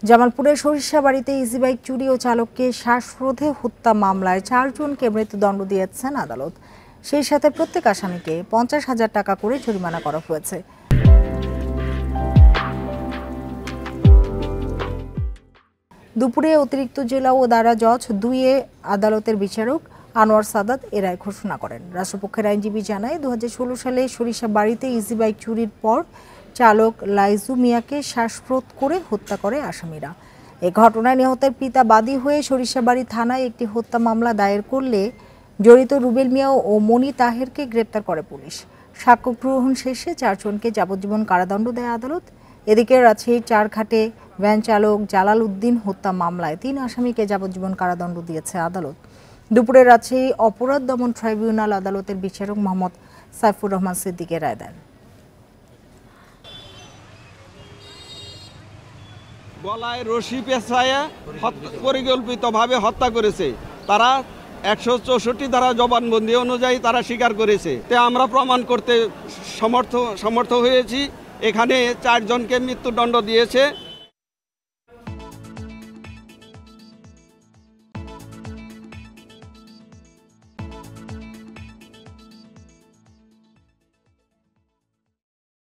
জামালপুরের সরিষাবাড়িতে easy bike চুরি ও চালককে শ্বাসরোধে হত্যা মামলায় 4 জনকে মৃত্যুদণ্ড দিয়েছেন আদালত। সেই সাথে প্রত্যেক আসামিকে 50,000 টাকা করে জরিমানা করা হয়েছে। দুপুরে অতিরিক্ত জেলা ও দারা জজ 2 আদালতের বিচারক আনোয়ার সাদাত এ রায় ঘোষণা করেন। রাষ্ট্রপক্ষের আইনজীবী জানায়, 2016 সালে সরিষাবাড়িতে ইজি বাইক চুরির পর চালক লাইজু মিয়াকে শ্বাসরোধ করে হত্যা করে আসামিরা। এ ঘটনায় নিহতের পিতা বাদী হয়ে সরিষাবাড়ি থানায় একটি হত্যা মামলা দায়ের করলে জড়িত রুবেল মিয়া ও মনি তাহেরকে গ্রেপ্তার করে পুলিশ। সাক্ষ্য গ্রহণ শেষে 4 জনকে যাবজ্জীবন কারাদণ্ড দেয় আদালত। এদিকে রাজশাহীর চারঘাটে ভ্যান চালক জালাল উদ্দিন হত্যা মামলায় 3 আসামিকে যাবজ্জীবন কারাদণ্ড দিয়েছে আদালত। দুপুরে রাজশাহী অপরাধ দমন ট্রাইব্যুনাল আদালতের বিচারক মোহাম্মদ সাইফুর রহমান সিদ্দিক রায় দেন। গলায় রশি পেঁচাইয়া পরিকল্পিতভাবে হত্যা করেছে। তারা 164 ধারা জবানবন্দি অনুযায়ী তারা স্বীকার করেছে। তে আমরা প্রমাণ করতে সমর্থ হয়েছি। এখানে 4 জনকে মৃত্যুদণ্ড দিয়েছে।